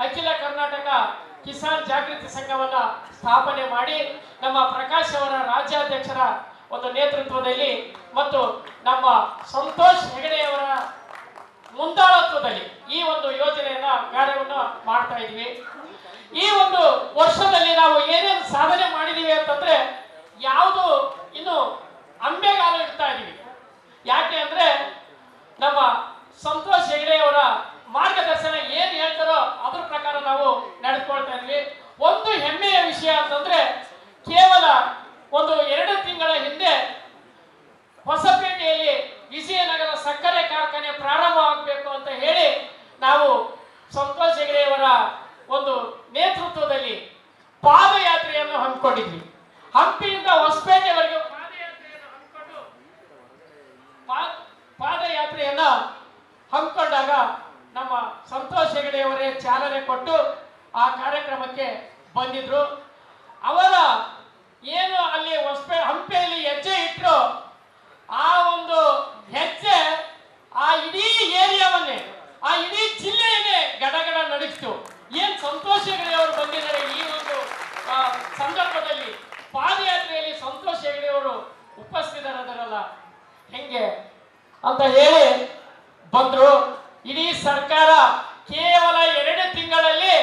ಅಖಿಲ ಕರ್ನಾಟಕ ಕಿಸಾನ್ ಜಾಗೃತಿ ಸಂಘವನ್ನ ಸ್ಥಾಪನೆ ಮಾಡಿ ನಮ್ಮ ಪ್ರಕಾಶ್ ಅವರ ರಾಜ್ಯಾಧ್ಯಕ್ಷರ ಒಂದು ನೇತೃತ್ವದಲ್ಲಿ ಮತ್ತು ನಮ್ಮ ಸಂತೋಷ್ ಹೆಗಡೆಯವರ ಮುಂದಾಳತ್ವದಲ್ಲಿ ಈ ಒಂದು ಯೋಜನೆಯನ್ನ ಕಾರ್ಯವನ್ನು ಮಾಡ್ತಾ ಇದ್ವಿ. ಈ ಒಂದು ವರ್ಷದಲ್ಲಿ ನಾವು ಏನೇನು ಸಾಧನೆ ಮಾಡಿದೀವಿ ಅಂತಂದ್ರೆ ಯಾವುದು ಇನ್ನು ಅಂಬೆಗಾಲ ಇಡ್ತಾ ಇದೀವಿ. ಯಾಕೆ ಅಂದ್ರೆ ನಮ್ಮ ಸಂತೋಷ್ ಹೆಗಡೆಯವರ ಮಾರ್ಗದರ್ಶನ ಏನ್ ಹೇಳ್ತಾರೋ ಅದ್ರ ಪ್ರಕಾರ ನಾವು ನಡೆದುಕೊಳ್ತಾ ಇದ್ವಿ. ಒಂದು ಹೆಮ್ಮೆಯ ವಿಷಯ ಅಂತಂದ್ರೆ ಕೇವಲ ಒಂದು 2 ತಿಂಗಳ ಹಿಂದೆ ಹೊಸಪೇಟೆಯಲ್ಲಿ ವಿಜಯನಗರ ಸಕ್ಕರೆ ಕಾರ್ಖಾನೆ ಪ್ರಾರಂಭ ಆಗಬೇಕು ಅಂತ ಹೇಳಿ ನಾವು ಸಂತೋಷ್ ಹೆಗಡೆಯವರ ಒಂದು ನೇತೃತ್ವದಲ್ಲಿ ಪಾದಯಾತ್ರೆಯನ್ನು ಹಮ್ಮಿಕೊಂಡಿದ್ವಿ. ಹಂಪಿಯಿಂದ ಹೊಸಪೇಟೆವರೆಗೆ ಪಾದಯಾತ್ರೆಯನ್ನ ಹಮ್ಮಿಕೊಂಡಾಗ ನಮ್ಮ ಸಂತೋಷ್ ಹೆಗಡೆಯವರೇ ಚಾಲನೆ ಕೊಟ್ಟು ಆ ಕಾರ್ಯಕ್ರಮಕ್ಕೆ ಬಂದಿದ್ರು. ಅವರ ಏನು ಅಲ್ಲಿ ಹಂಪಿಯಲ್ಲಿ ಹೆಜ್ಜೆ ಇಟ್ಟರು ಆ ಒಂದು ಹೆಜ್ಜೆ ಆ ಇಡೀ ಏರಿಯಾವನ್ನೇ ಆ ಇಡೀ ಜಿಲ್ಲೆಯನ್ನೇ ಗಡಗಡ ನಡುಗಿತು. ಏನ್ ಸಂತೋಷ್ ಹೆಗಡೆಯವರು ಬಂದಿದ್ದಾರೆ ಈ ಒಂದು ಸಂದರ್ಭದಲ್ಲಿ ಪಾದಯಾತ್ರೆಯಲ್ಲಿ ಸಂತೋಷ್ ಹೆಗಡೆಯವರು ಉಪಸ್ಥಿತರಾದರಲ್ಲ ಹೆಂಗೆ ಅಂತ ಹೇಳಿ ಬಂದ್ರು. ಇಡೀ ಸರ್ಕಾರ ಕೇವಲ 2 ತಿಂಗಳಲ್ಲಿ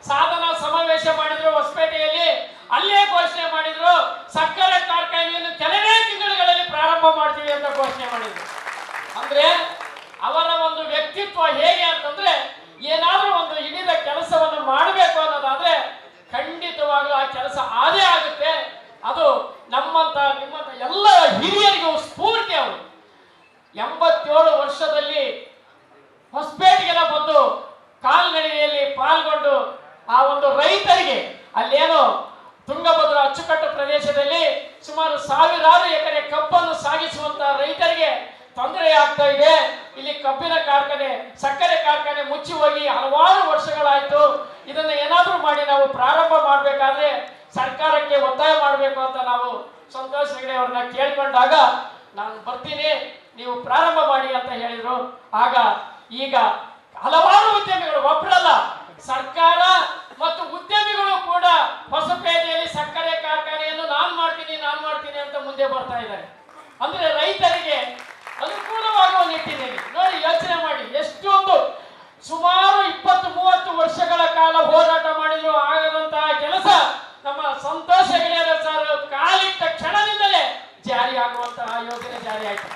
ಸಾಧನಾ ಸಮಾವೇಶ ಮಾಡಿದ್ರು ಹೊಸಪೇಟೆಯಲ್ಲಿ. ಅಲ್ಲೇ ಘೋಷಣೆ ಮಾಡಿದ್ರು ಸಕ್ಕರೆ ಕಾರ್ಖಾನೆಯನ್ನು ಕೆಲವೇ ತಿಂಗಳುಗಳಲ್ಲಿ ಪ್ರಾರಂಭ ಮಾಡ್ತೀವಿ ಅಂತ ಘೋಷಣೆ ಮಾಡಿದ್ರು. ಅಂದ್ರೆ ಅವರ ಒಂದು ವ್ಯಕ್ತಿತ್ವ ಹೇಗೆ ಅಂತಂದ್ರೆ ಏನಾದ್ರೂ ಒಂದು ಹಿಡಿದ ಕೆಲಸವನ್ನು ಮಾಡಬೇಕು ಅನ್ನೋದಾದ್ರೆ ಖಂಡಿತವಾಗ್ಲೂ ಆ ಕೆಲಸ ಆದೇ ಆಗುತ್ತೆ. ಅದು ನಿಮ್ಮಂತ ಎಲ್ಲ ಹಿರಿಯರಿಗೂ ಸ್ಫೂರ್ತಿ. ಅವರು 87 ವರ್ಷದಲ್ಲಿ ಹೊಸಪೇಟೆಗೆಲ್ಲ ಬಂದು ಕಾಲ್ನಡಿಗೆಯಲ್ಲಿ ಪಾಲ್ಗೊಂಡು ಆ ಒಂದು ರೈತರಿಗೆ ಅಲ್ಲೇನು ತುಂಗಭದ್ರಾ ಅಚ್ಚುಕಟ್ಟು ಪ್ರದೇಶದಲ್ಲಿ ಸುಮಾರು 1000 ಎಕರೆ ಕಬ್ಬನ್ನು ಸಾಗಿಸುವಂತ ರೈತರಿಗೆ ತೊಂದರೆ ಆಗ್ತಾ ಇದೆ. ಇಲ್ಲಿ ಕಬ್ಬಿನ ಕಾರ್ಖಾನೆ ಸಕ್ಕರೆ ಕಾರ್ಖಾನೆ ಮುಚ್ಚಿ ಹೋಗಿ ಹಲವಾರು ವರ್ಷಗಳಾಯ್ತು. ಇದನ್ನ ಏನಾದ್ರೂ ಮಾಡಿ ನಾವು ಪ್ರಾರಂಭ ಮಾಡಬೇಕಾದ್ರೆ ಸರ್ಕಾರಕ್ಕೆ ಒತ್ತಾಯ ಮಾಡಬೇಕು ಅಂತ ನಾವು ಸಂತೋಷ್ ಹೆಗಡೆ ಅವ್ರನ್ನ ಕೇಳ್ಕೊಂಡಾಗ ನಾನು ಬರ್ತೀನಿ ನೀವು ಪ್ರಾರಂಭ ಮಾಡಿ ಅಂತ ಹೇಳಿದ್ರು. ಆಗ ಈಗ ಹಲವಾರು ಉದ್ಯಮಿಗಳು ಒಬ್ಬರಲ್ಲ ಸರ್ಕಾರ ಮತ್ತು ಉದ್ಯಮಿಗಳು ಕೂಡ ಹೊಸಪೇಟೆಯಲ್ಲಿ ಸಕ್ಕರೆ ಕಾರ್ಖಾನೆಯನ್ನು ನಾನು ಮಾಡ್ತೀನಿ ಅಂತ ಮುಂದೆ ಬರ್ತಾ ಇದ್ದಾರೆ. ಅಂದ್ರೆ ರೈತರಿಗೆ ಅನುಕೂಲವಾಗುವ ನಿಟ್ಟಿನಲ್ಲಿ ನೋಡಿ ಯೋಚನೆ ಮಾಡಿ. ಎಷ್ಟೊಂದು ಸುಮಾರು 20-30 ವರ್ಷಗಳ ಕಾಲ ಹೋರಾಟ ಮಾಡಿದ್ರು ಆಗದಂತಹ ಕೆಲಸ ನಮ್ಮ ಸಂತೋಷ್ ಹೆಗಡೆ ಸರ್ ಕಾಲಿಟ್ಟ ಕ್ಷಣದಿಂದಲೇ ಜಾರಿ ಆಗುವಂತಹ ಯೋಜನೆ ಜಾರಿ ಆಯ್ತು.